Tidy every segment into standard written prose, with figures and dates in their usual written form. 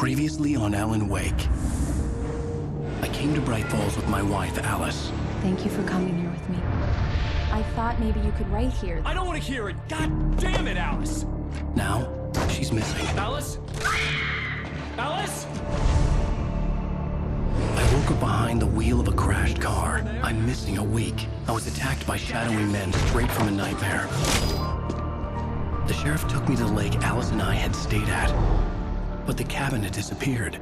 Previously on Alan Wake. I came to Bright Falls with my wife, Alice. Thank you for coming here with me. I thought maybe you could write here. I don't want to hear it! God damn it, Alice! Now, she's missing. Alice? Alice? I woke up behind the wheel of a crashed car. I'm missing a week. I was attacked by shadowy men straight from a nightmare. The sheriff took me to the lake Alice and I had stayed at, but the cabin had disappeared.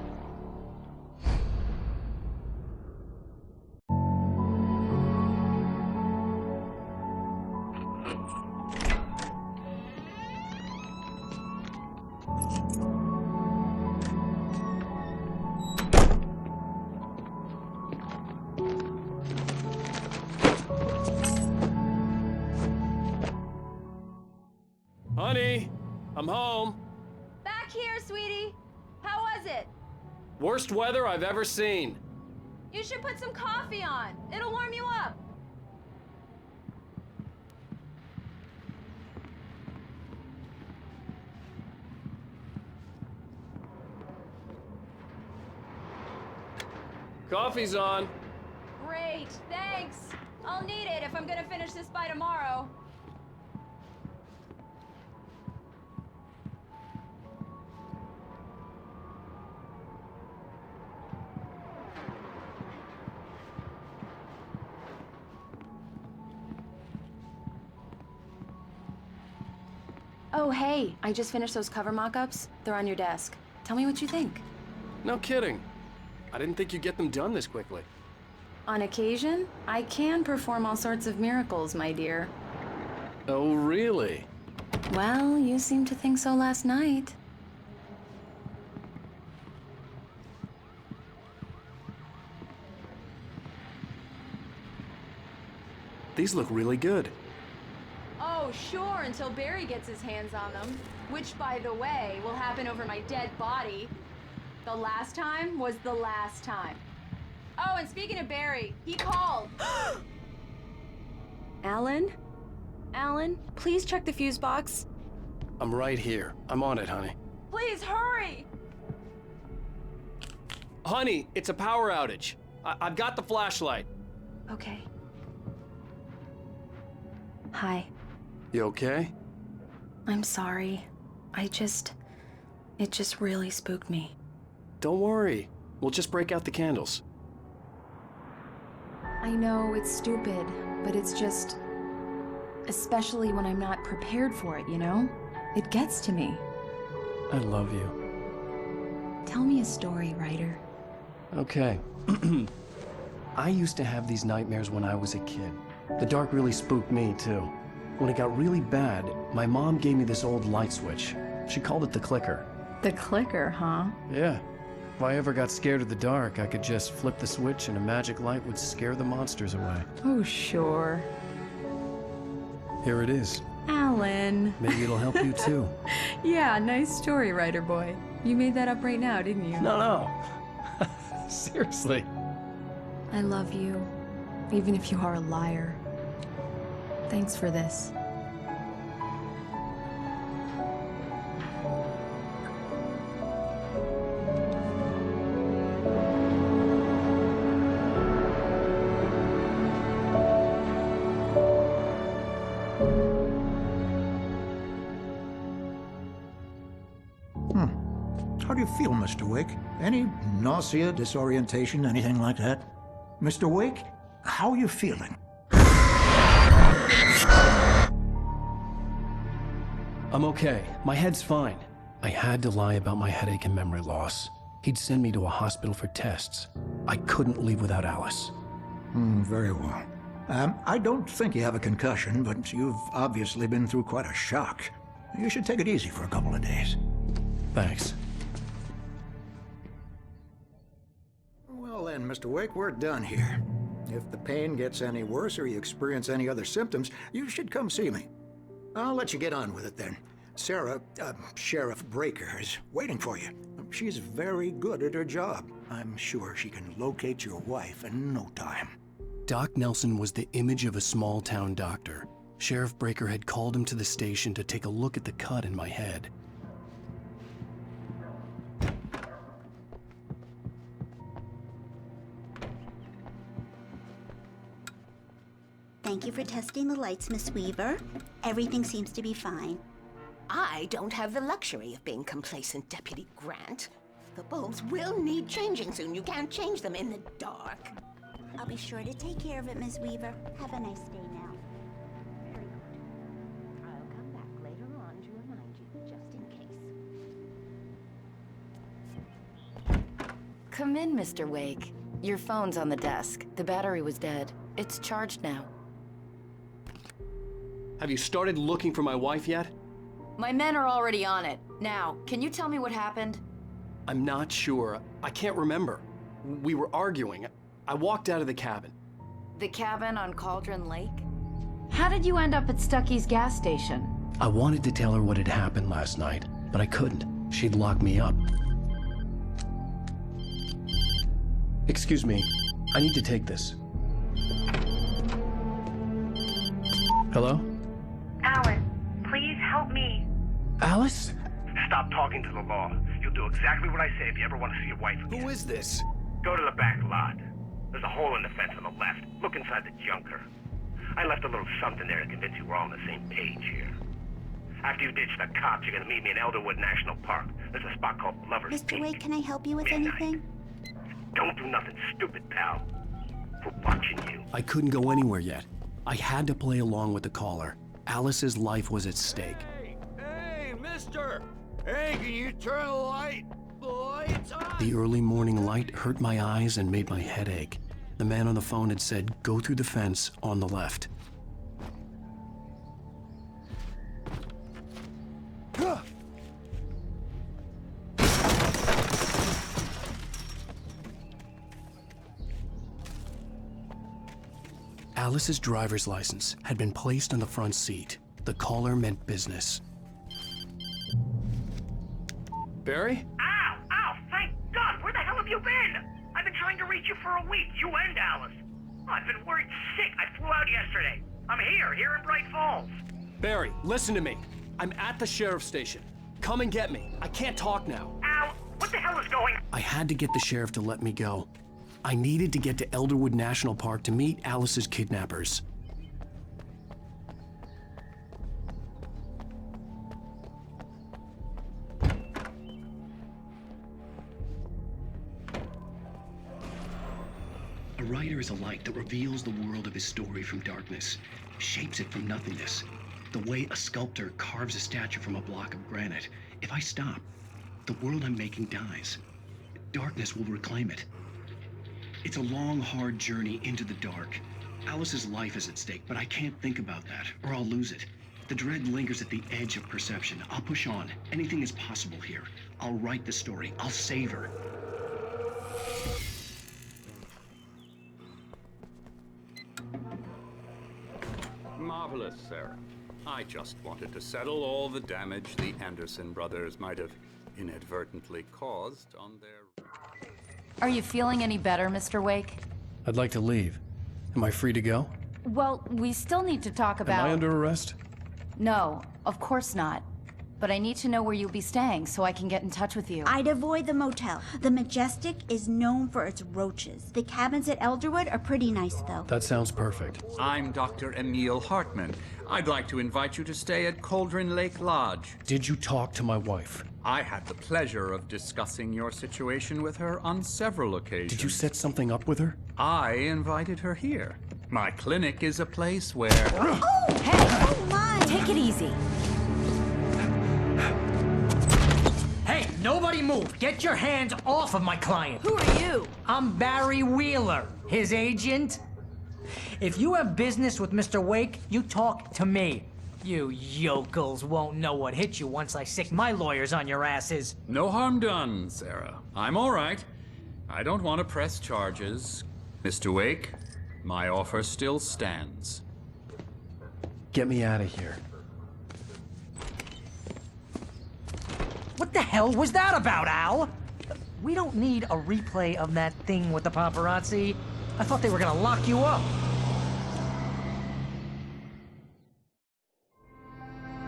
Honey, I'm home. Back here, sweetie. How was it? Worst weather I've ever seen. You should put some coffee on. It'll warm you up. Coffee's on. Great, thanks. I'll need it if I'm gonna finish this by tomorrow. Oh, hey, I just finished those cover mock-ups. They're on your desk. Tell me what you think. No kidding. I didn't think you'd get them done this quickly. On occasion, I can perform all sorts of miracles, my dear. Oh, really? Well, you seemed to think so last night. These look really good. Oh, sure, until Barry gets his hands on them. Which, by the way, will happen over my dead body. The last time was the last time. Oh, and speaking of Barry, he called. Alan? Alan, please check the fuse box. I'm right here. I'm on it, honey. Please, hurry! Honey, it's a power outage. I've got the flashlight. Okay. Hi. You okay? I'm sorry. It just really spooked me. Don't worry. We'll just break out the candles. I know it's stupid, but it's just... Especially when I'm not prepared for it, you know? It gets to me. I love you. Tell me a story, writer. Okay. I used to have these nightmares when I was a kid. The dark really spooked me, too. When it got really bad, my mom gave me this old light switch. She called it the clicker. The clicker, huh? Yeah. If I ever got scared of the dark, I could just flip the switch and a magic light would scare the monsters away. Oh, sure. Here it is. Alan. Maybe it'll help you, too. Yeah, nice story, writer boy. You made that up right now, didn't you? No. Seriously. I love you, even if you are a liar. Thanks for this. How do you feel, Mr. Wake? Any nausea, disorientation, anything like that? Mr. Wake, how are you feeling? I'm okay. My head's fine. I had to lie about my headache and memory loss. He'd send me to a hospital for tests. I couldn't leave without Alice. Very well. I don't think you have a concussion, but you've obviously been through quite a shock. You should take it easy for a couple of days. Thanks. Well then, Mr. Wake, we're done here. If the pain gets any worse or you experience any other symptoms, you should come see me. I'll let you get on with it then. Sarah, Sheriff Breaker, is waiting for you. She's very good at her job. I'm sure she can locate your wife in no time. Doc Nelson was the image of a small-town doctor. Sheriff Breaker had called him to the station to take a look at the cut in my head. Thank you for testing the lights, Miss Weaver. Everything seems to be fine. I don't have the luxury of being complacent, Deputy Grant. The bulbs will need changing soon. You can't change them in the dark. I'll be sure to take care of it, Miss Weaver. Have a nice day now. Very good. I'll come back later on to remind you, just in case. Come in, Mr. Wake. Your phone's on the desk. The battery was dead. It's charged now. Have you started looking for my wife yet? My men are already on it. Now, can you tell me what happened? I'm not sure. I can't remember. We were arguing. I walked out of the cabin. The cabin on Cauldron Lake? How did you end up at Stucky's gas station? I wanted to tell her what had happened last night, but I couldn't. She'd locked me up. Excuse me. I need to take this. Hello? Alan, please help me. Alice? Stop talking to the law. You'll do exactly what I say if you ever want to see your wife again. Who is this? Go to the back lot. There's a hole in the fence on the left. Look inside the junker. I left a little something there to convince you we're all on the same page here. After you ditch the cops, you're gonna meet me in Elderwood National Park. There's a spot called Lover's Mr. Peak. Wake, can I help you with Midnight. anything? Don't do nothing stupid, pal. We're watching you. I couldn't go anywhere yet. I had to play along with the caller. Alice's life was at stake. Hey, mister! Hey, can you turn the light? The light's on! The early morning light hurt my eyes and made my head ache. The man on the phone had said, go through the fence on the left. Alice's driver's license had been placed on the front seat. The caller meant business. Barry? Ow! Ow! Thank God! Where the hell have you been? I've been trying to reach you for a week, you and Alice. Oh, I've been worried sick. I flew out yesterday. I'm here in Bright Falls. Barry, listen to me. I'm at the sheriff's station. Come and get me. I can't talk now. Ow! What the hell is going on? I had to get the sheriff to let me go. I needed to get to Elderwood National Park to meet Alice's kidnappers. A writer is a light that reveals the world of his story from darkness, shapes it from nothingness. The way a sculptor carves a statue from a block of granite. If I stop, the world I'm making dies. Darkness will reclaim it. It's a long, hard journey into the dark. Alice's life is at stake, but I can't think about that, or I'll lose it. The dread lingers at the edge of perception. I'll push on. Anything is possible here. I'll write the story. I'll save her. Marvelous, Sarah. I just wanted to settle all the damage the Anderson brothers might have inadvertently caused on their... Are you feeling any better, Mr. Wake? I'd like to leave. Am I free to go? Well, we still need to talk about... Am I under arrest? No, of course not. But I need to know where you'll be staying so I can get in touch with you. I'd avoid the motel. The Majestic is known for its roaches. The cabins at Elderwood are pretty nice, though. That sounds perfect. I'm Dr. Emil Hartman. I'd like to invite you to stay at Cauldron Lake Lodge. Did you talk to my wife? I had the pleasure of discussing your situation with her on several occasions. Did you set something up with her? I invited her here. My clinic is a place where... Oh, hey! Oh, my! Take it easy. Hey, nobody move! Get your hands off of my client! Who are you? I'm Barry Wheeler, his agent. If you have business with Mr. Wake, you talk to me. You yokels won't know what hit you once I sick my lawyers on your asses. No harm done, Sarah. I'm all right. I don't want to press charges. Mr. Wake, my offer still stands. Get me out of here. What the hell was that about, Al? We don't need a replay of that thing with the paparazzi. I thought they were gonna lock you up.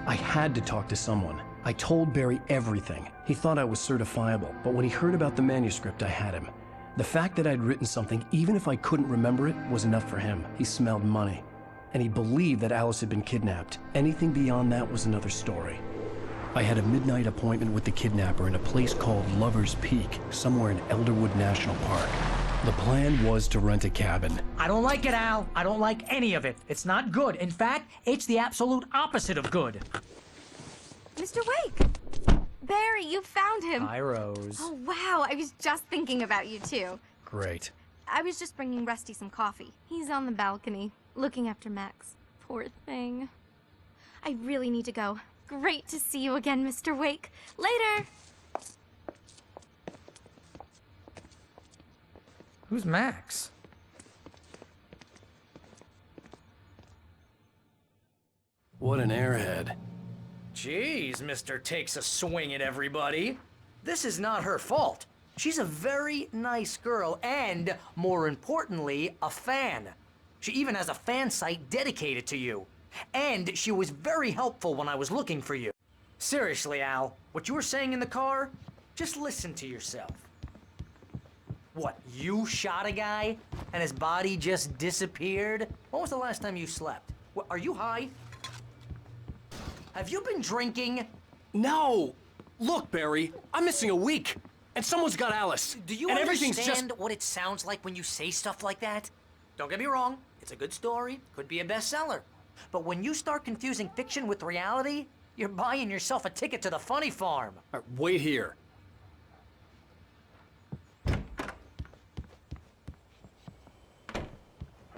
I had to talk to someone. I told Barry everything. He thought I was certifiable, but when he heard about the manuscript, I had him. The fact that I'd written something, even if I couldn't remember it, was enough for him. He smelled money. and he believed that Alice had been kidnapped. Anything beyond that was another story. I had a midnight appointment with the kidnapper in a place called Lover's Peak, somewhere in Elderwood National Park. The plan was to rent a cabin. I don't like it, Al. I don't like any of it. It's not good. In fact, it's the absolute opposite of good. Mr. Wake! Barry, you found him. Hi, Rose. Oh, wow. I was just thinking about you, too. Great. I was just bringing Rusty some coffee. He's on the balcony, looking after Max. Poor thing. I really need to go. Great to see you again, Mr. Wake. Later! Who's Max? What an airhead. Jeez, Mr. Takes a swing at everybody. This is not her fault. She's a very nice girl and, more importantly, a fan. She even has a fan site dedicated to you. And she was very helpful when I was looking for you. Seriously, Al, what you were saying in the car, just listen to yourself. What, you shot a guy and his body just disappeared? When was the last time you slept? What, are you high? Have you been drinking? No! Look, Barry, I'm missing a week, and someone's got Alice. Do you and everything's understand just... what it sounds like when you say stuff like that? Don't get me wrong, it's a good story, could be a bestseller. But when you start confusing fiction with reality, you're buying yourself a ticket to the funny farm. All right, wait here.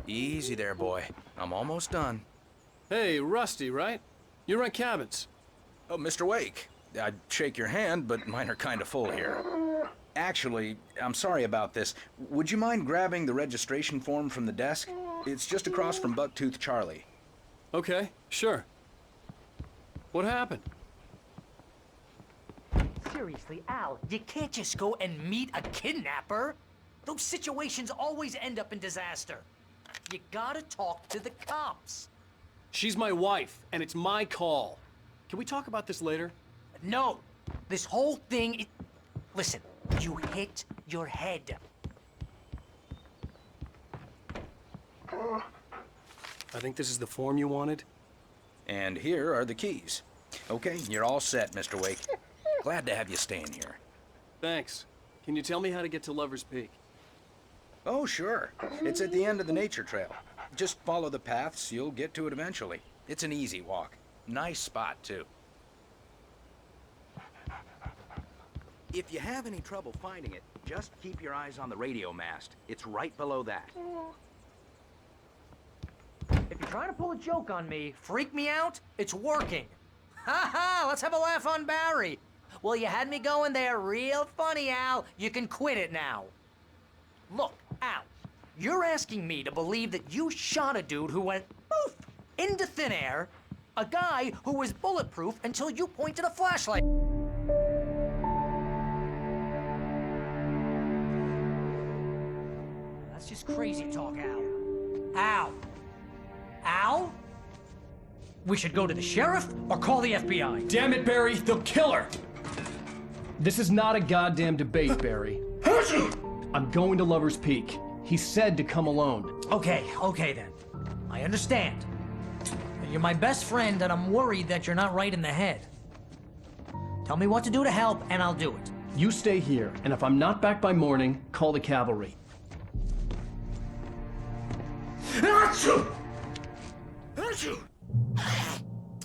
Easy there, boy. I'm almost done. Hey, Rusty, right? You rent cabins. Oh, Mr. Wake. I'd shake your hand, but mine are kind of full here. Actually, I'm sorry about this. Would you mind grabbing the registration form from the desk? It's just across from Bucktooth Charlie. Okay, sure. What happened? Seriously, Al, you can't just go and meet a kidnapper. Those situations always end up in disaster. You gotta talk to the cops. She's my wife, and it's my call. Can we talk about this later? No, this whole thing, listen, you hit your head. I think this is the form you wanted. And here are the keys. Okay, you're all set, Mr. Wake. Glad to have you staying here. Thanks. Can you tell me how to get to Lover's Peak? Oh, sure. It's at the end of the nature trail. Just follow the paths, you'll get to it eventually. It's an easy walk. Nice spot, too. If you have any trouble finding it, just keep your eyes on the radio mast. It's right below that. If you're trying to pull a joke on me, freak me out, it's working. Ha ha, let's have a laugh on Barry. Well, you had me going there real funny, Al. You can quit it now. Look, Al, you're asking me to believe that you shot a dude who went poof into thin air, a guy who was bulletproof until you pointed a flashlight. That's just crazy talk, Al. Al? Al? We should go to the sheriff or call the FBI. Damn it, Barry, they'll kill her! This is not a goddamn debate, Barry. I'm going to Lover's Peak. He said to come alone. Okay then. I understand. You're my best friend and I'm worried that you're not right in the head. Tell me what to do to help and I'll do it. You stay here, and if I'm not back by morning, call the cavalry.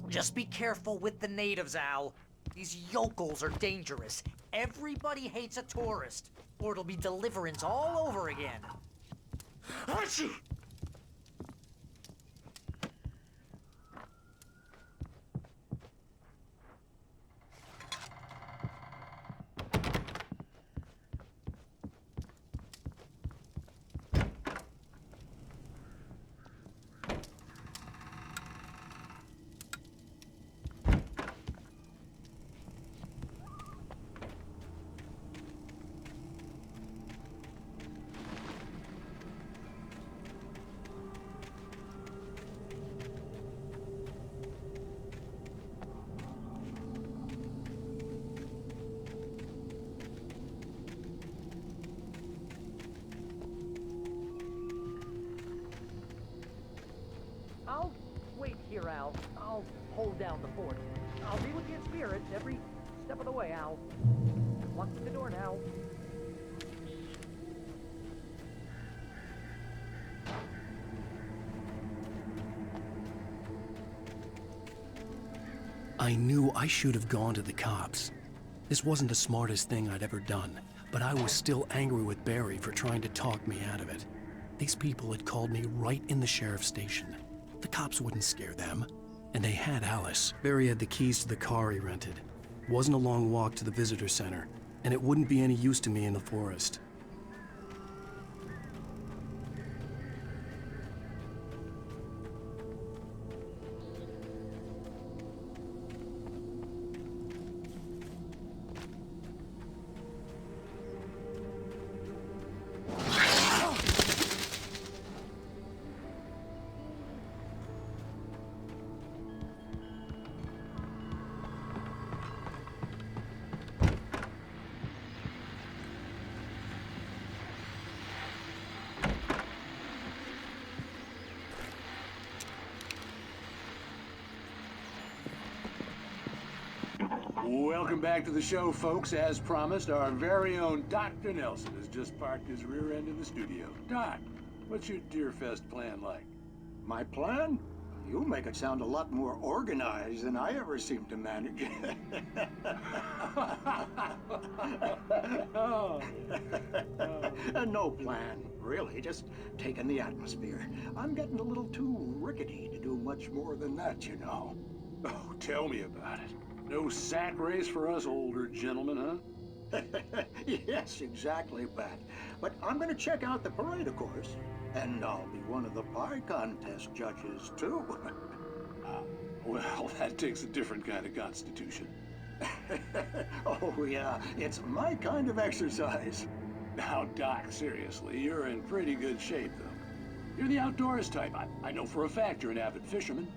Just be careful with the natives, Al. These yokels are dangerous. Everybody hates a tourist, or it'll be Deliverance all over again. Al. I'll hold down the fort. I'll be with you in spirit every step of the way, Al. Lock the door now. I knew I should have gone to the cops. This wasn't the smartest thing I'd ever done, but I was still angry with Barry for trying to talk me out of it. These people had called me right in the sheriff's station. The cops wouldn't scare them. And they had Alice. Barry had the keys to the car he rented. It wasn't a long walk to the visitor center, and it wouldn't be any use to me in the forest. Welcome back to the show, folks. As promised, our very own Dr. Nelson has just parked his rear end in the studio. Doc, what's your Deerfest plan like? My plan? You make it sound a lot more organized than I ever seem to manage. No plan, really. Just taking the atmosphere. I'm getting a little too rickety to do much more than that, you know. Oh, tell me about it. No sack race for us older gentlemen, huh? Yes, exactly, Pat. But I'm gonna check out the parade, of course. And I'll be one of the pie contest judges, too. Well, that takes a different kind of constitution. Oh, yeah. It's my kind of exercise. Now, Doc, seriously, you're in pretty good shape, though. You're the outdoors type. I know for a fact you're an avid fisherman.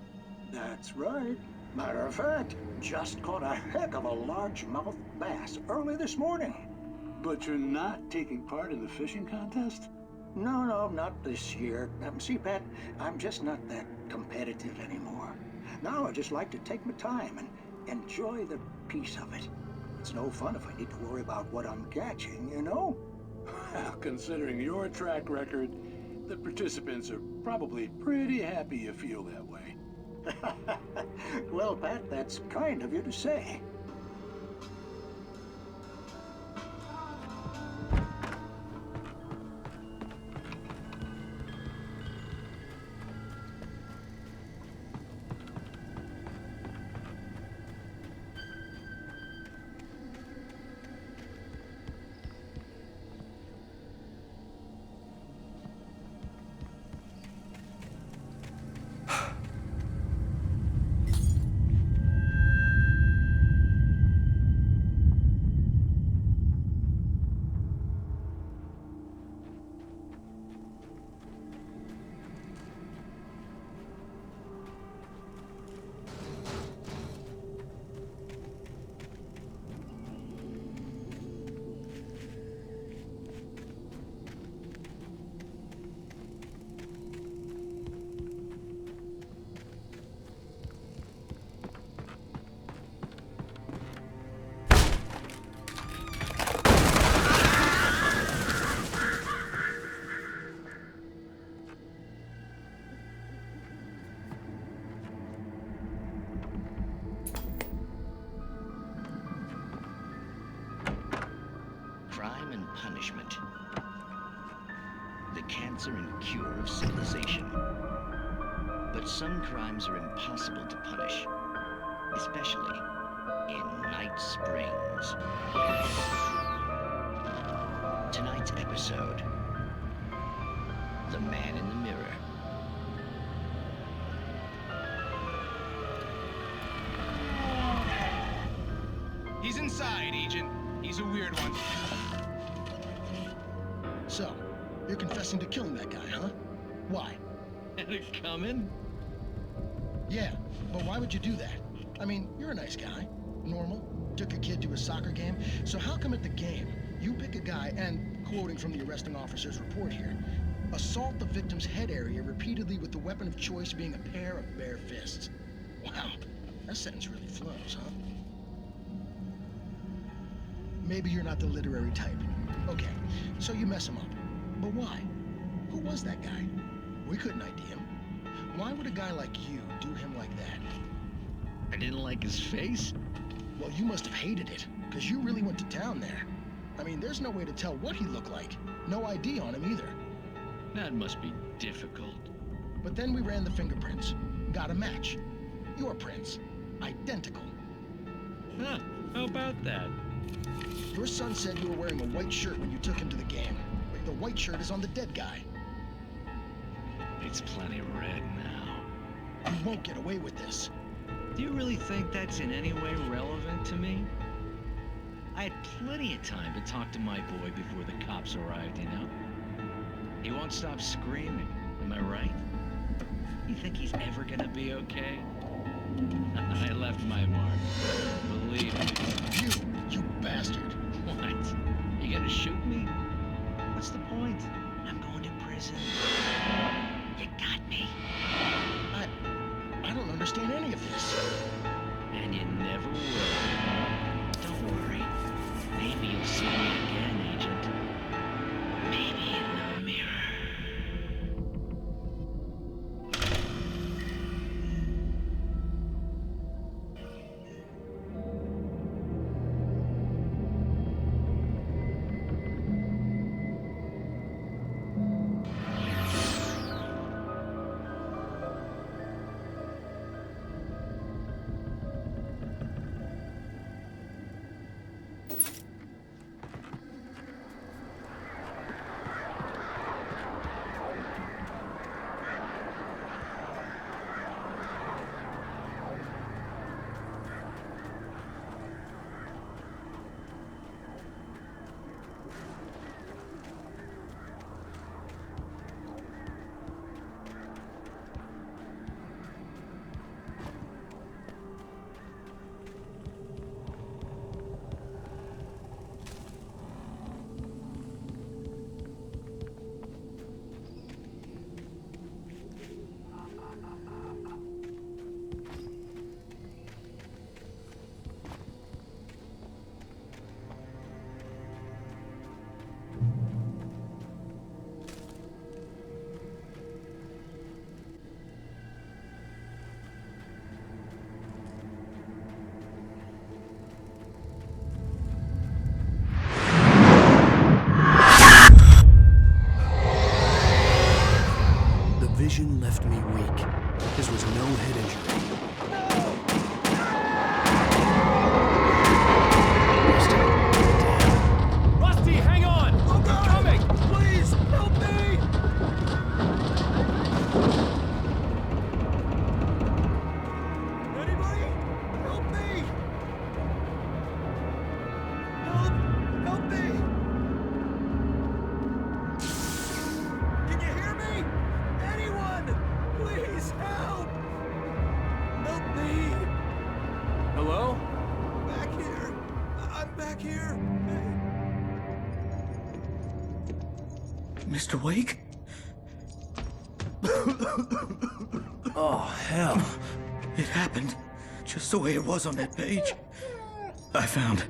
That's right. Matter of fact, just caught a heck of a largemouth bass early this morning. But you're not taking part in the fishing contest? No, not this year. See, Pat, I'm just not that competitive anymore. Now I just like to take my time and enjoy the peace of it. It's no fun if I need to worry about what I'm catching, you know? Well, considering your track record, the participants are probably pretty happy you feel that way. Well, Pat, that's kind of you to say. Crime and punishment. The cancer and cure of civilization. But some crimes are impossible to punish, especially in Night Springs. Tonight's episode, The Man in the Mirror. He's inside, Agent. He's a weird one. So, you're confessing to killing that guy, huh? Why? Had it coming? Yeah, but why would you do that? I mean, you're a nice guy. Normal. Took your kid to a soccer game. So how come at the game, you pick a guy and, quoting from the arresting officer's report here, assault the victim's head area repeatedly with the weapon of choice being a pair of bare fists? Wow, that sentence really flows, huh? Maybe you're not the literary type. Okay, so you mess him up. But why? Who was that guy? We couldn't ID him. Why would a guy like you do him like that? I didn't like his face? Well, you must have hated it, because you really went to town there. I mean, there's no way to tell what he looked like. No ID on him either. That must be difficult. But then we ran the fingerprints. Got a match. Your prints. Identical. Huh, how about that? Your son said you were wearing a white shirt when you took him to the game. The white shirt is on the dead guy. It's plenty red now. You won't get away with this. Do you really think that's in any way relevant to me? I had plenty of time to talk to my boy before the cops arrived, you know? He won't stop screaming, am I right? You think he's ever gonna be okay? I left my mark. Believe me. You bastard. What? You gonna shoot me? What's the point? I'm going to prison. You got me. I don't understand any of this. And you never will. Don't worry. Maybe you'll see me again, Agent. Maybe in the mirror. Vision left me weak. This was no head injury. Rusty, hang on! Oh, God. Coming! Please, help me! Anybody? Help me! Help me! Can you hear me? Anyone! Please help! Help me! Hello? Back here. I'm back here. Mr. Wake? Oh, hell. It happened just the way it was on that page. I found.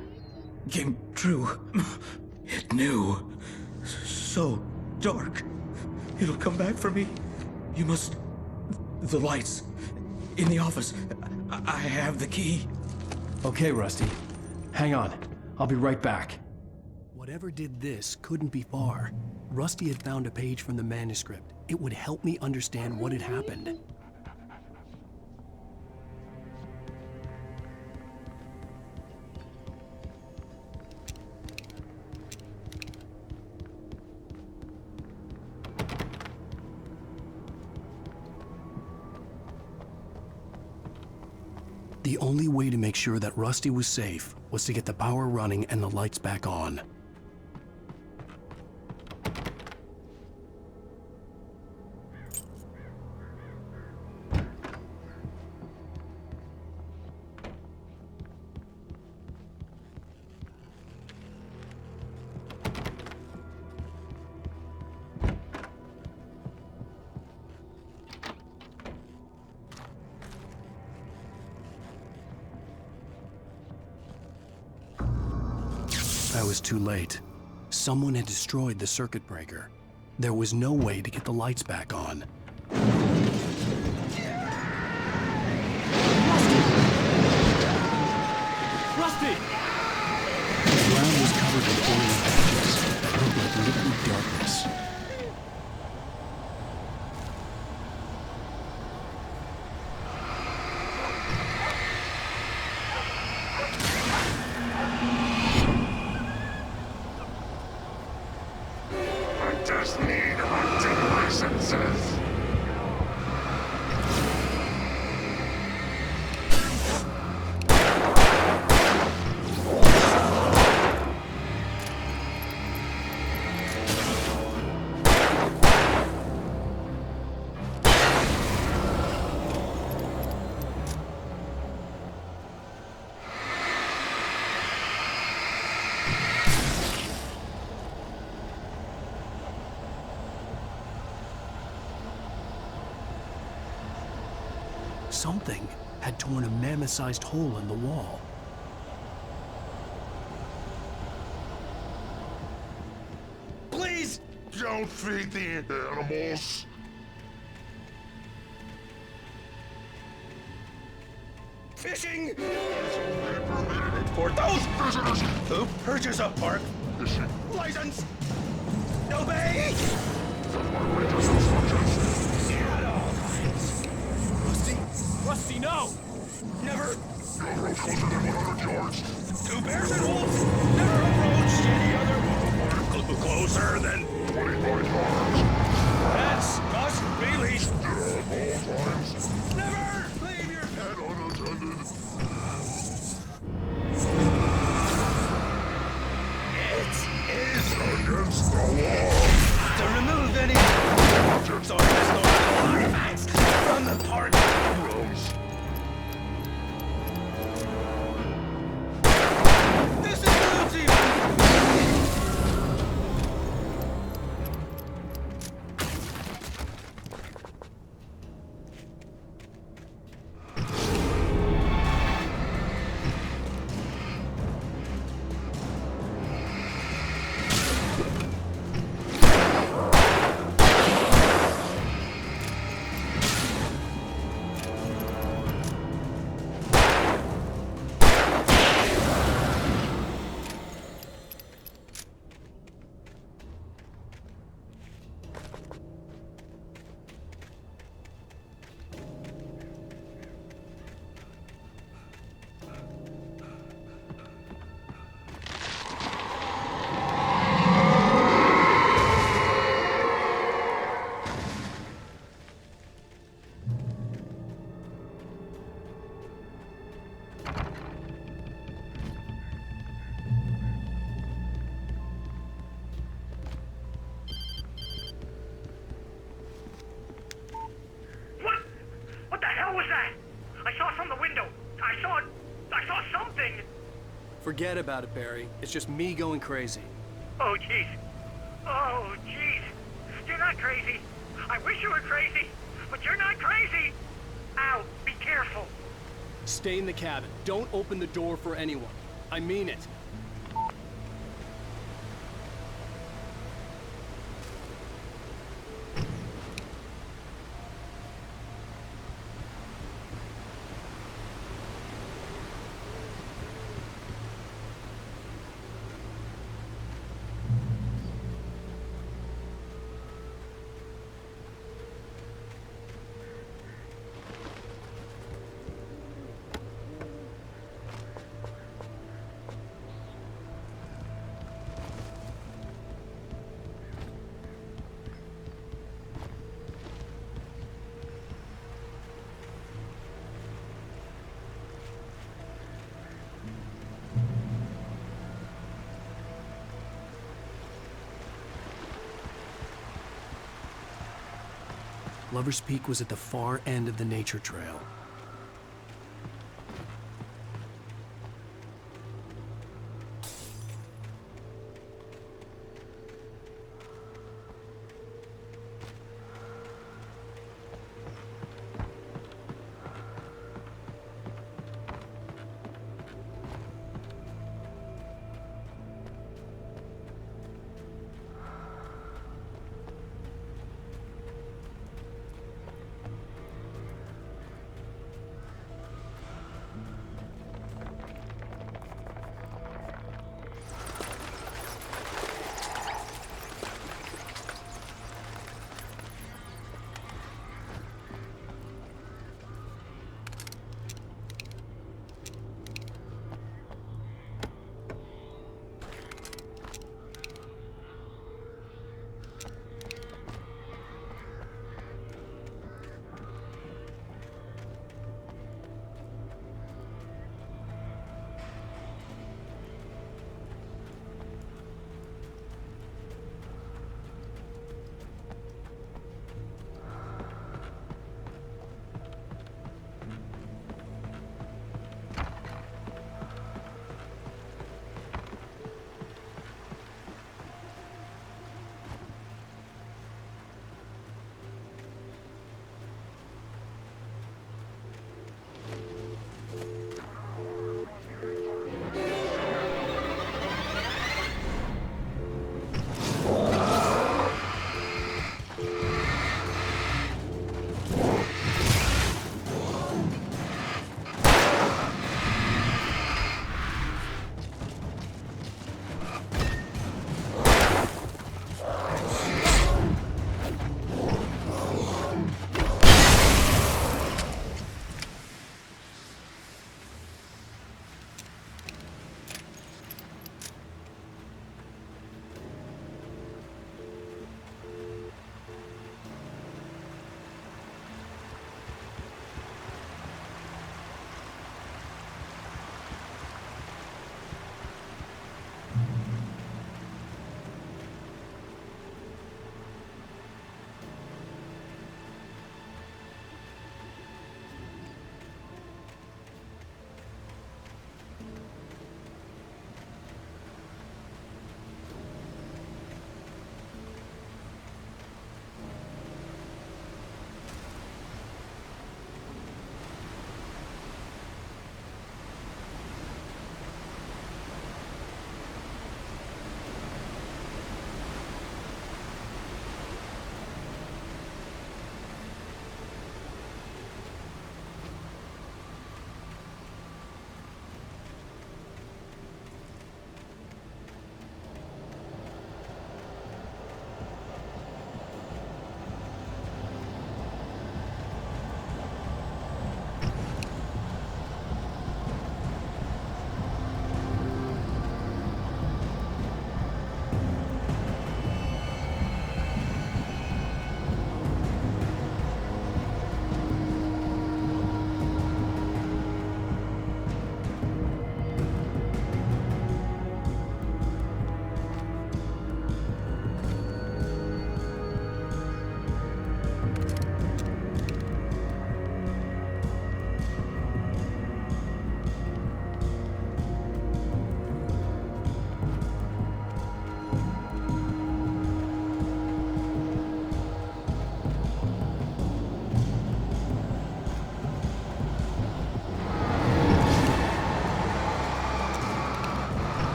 Came true. It knew. So dark. It'll come back for me. You must... The lights. In the office. I have the key. Okay, Rusty. Hang on. I'll be right back. Whatever did this couldn't be far. Rusty had found a page from the manuscript. It would help me understand what had happened. The only way to make sure that Rusty was safe was to get the power running and the lights back on. I was too late. Someone had destroyed the circuit breaker. There was no way to get the lights back on. Rusty! The ground was covered with oily patches that looked like liquid darkness. I just need hunting licenses. Something had torn a mammoth-sized hole in the wall. Please don't feed the animals. Fishing! For those visitors who purchase a park license! Obey! At all times. Rusty, no! Never! Railroad closer than 100 yards. Two bears and wolves never approached any other closer than 25 yards. Pets must be leashed. At all times. Never leave your Pet unattended. It is Against the law. to remove any objects or historical artifacts from the park. Gross. This includes even What the hell was that? I saw from the window. I saw something. Forget about it, Barry. It's just me going crazy. Oh, jeez. Oh, jeez. You're not crazy. I wish you were crazy, but you're not crazy. Ow, be careful. Stay in the cabin. Don't open the door for anyone. I mean it. Lover's Peak was at the far end of the nature trail.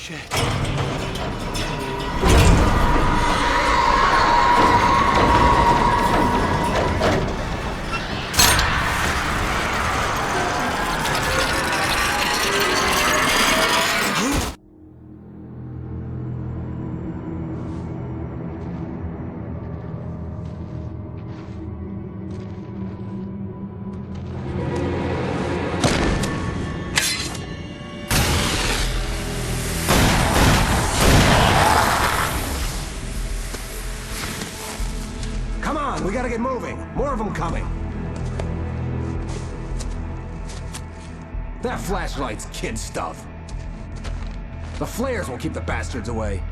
Shit. Come on, we gotta get moving. More of them coming. That flashlight's kid stuff. The flares will keep the bastards away.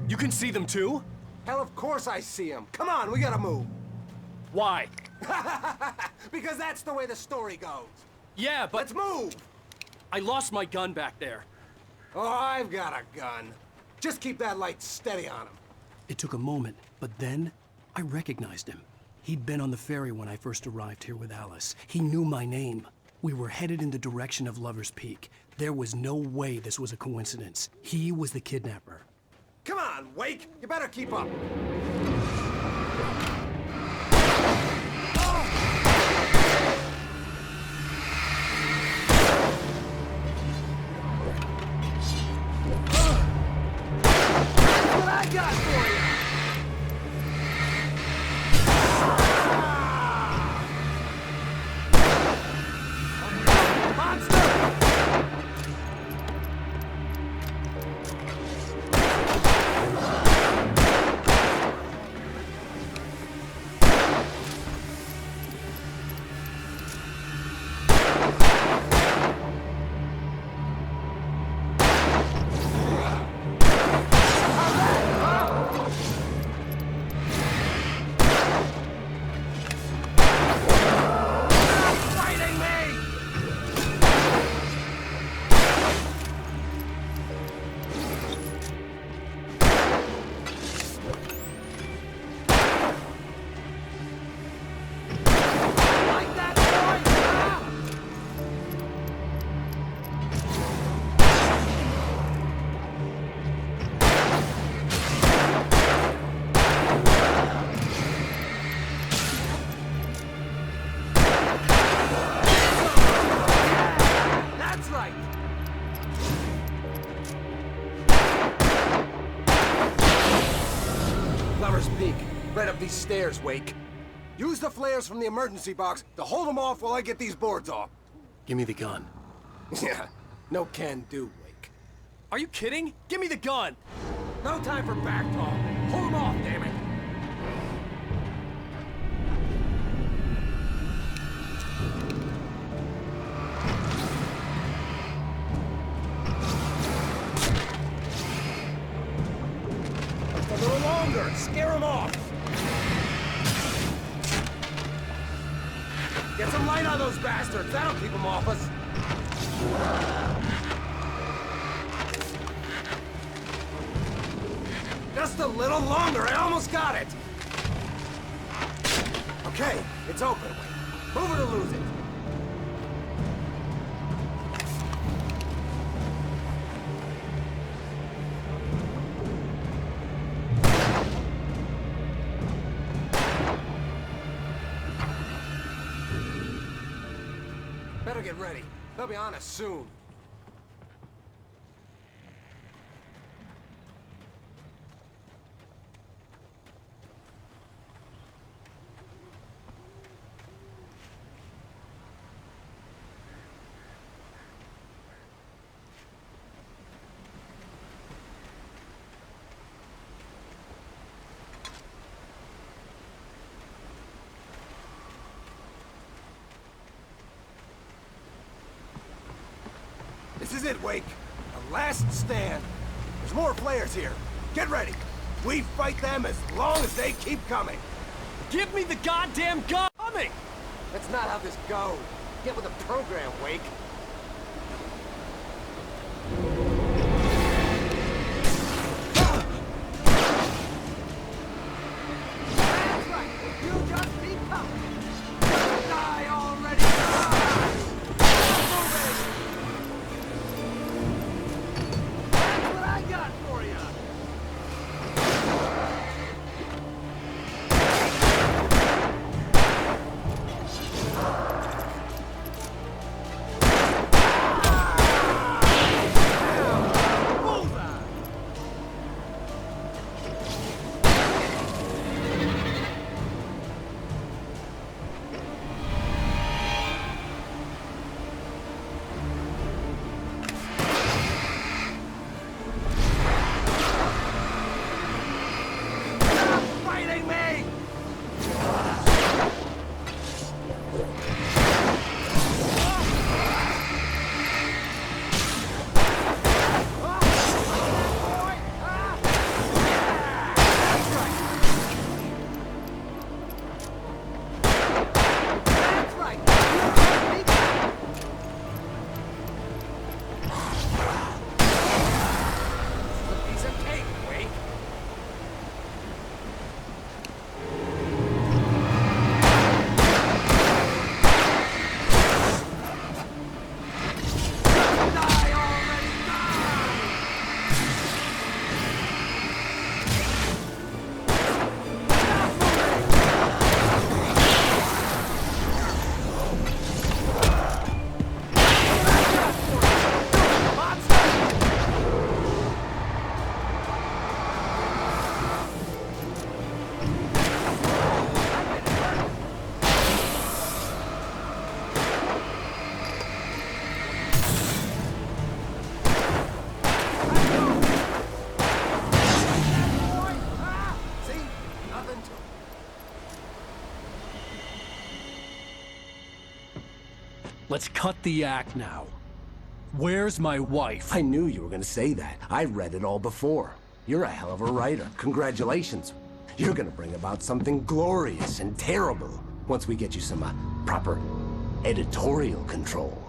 You can see them too? Hell, of course I see them. Come on, we gotta move. Why? Because that's the way the story goes. Yeah, but... Let's move! I lost my gun back there. Oh, I've got a gun. Just keep that light steady on him. It took a moment, but then I recognized him. He'd been on the ferry when I first arrived here with Alice. He knew my name. We were headed in the direction of Lover's Peak. There was no way this was a coincidence. He was the kidnapper. Come on, Wake! You better keep up. What I got for you? Lover's Peak. Right up these stairs, Wake. Use the flares from the emergency box to hold them off while I get these boards off. Give me the gun. Yeah, no can do, Wake. Are you kidding? Give me the gun! No time for back talk. Hold them off, damn it. Just a little longer. Scare them off. Get some light on those bastards. That'll keep them off us. Just a little longer. I almost got it. Okay, it's open. Move it or lose it. Better get ready. They'll be on us soon. This is it, Wake. The last stand. There's more flares here. Get ready. We fight them as long as they keep coming. Give me the goddamn gun! Coming! That's not how this goes. Get with the program, Wake. That's right. You just keep coming. Let's cut the act now. Where's my wife? I knew you were gonna say that. I read it all before. You're a hell of a writer. Congratulations. You're gonna bring about something glorious and terrible once we get you some proper editorial control.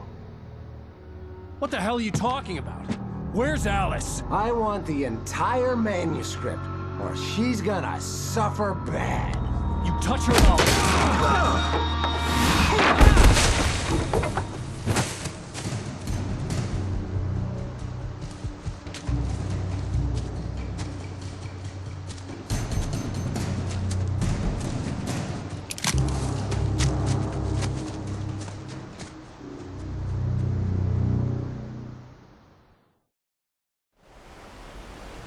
What the hell are you talking about? Where's Alice? I want the entire manuscript, or she's gonna suffer bad. You touch her up.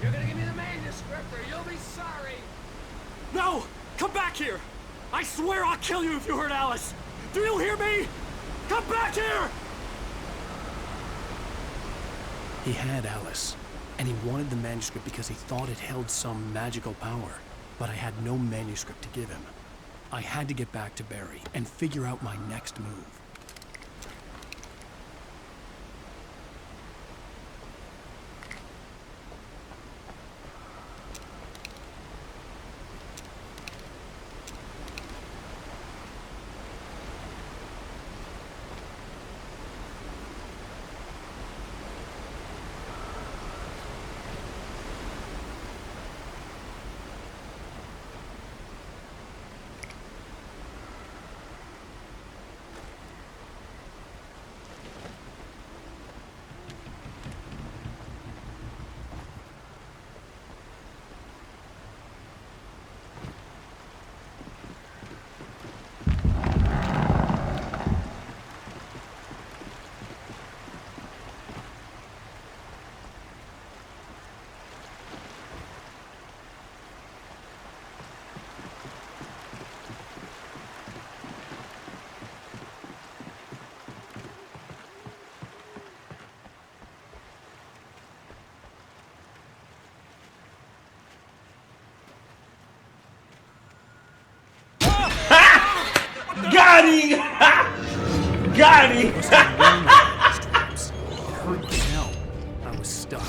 You're gonna give me the manuscript or you'll be sorry! No! Come back here! I swear I'll kill you if you hurt Alice! Do you hear me? Come back here! He had Alice, and he wanted the manuscript because he thought it held some magical power. But I had no manuscript to give him. I had to get back to Barry and figure out my next move. Got him! Got him! It hurt as hell. I was stuck.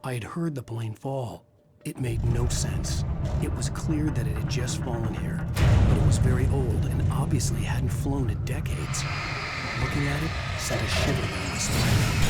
I had heard the plane fall. It made no sense. It was clear that it had just fallen here, but it was very old and obviously hadn't flown in decades. Looking at it sent a shiver down my spine.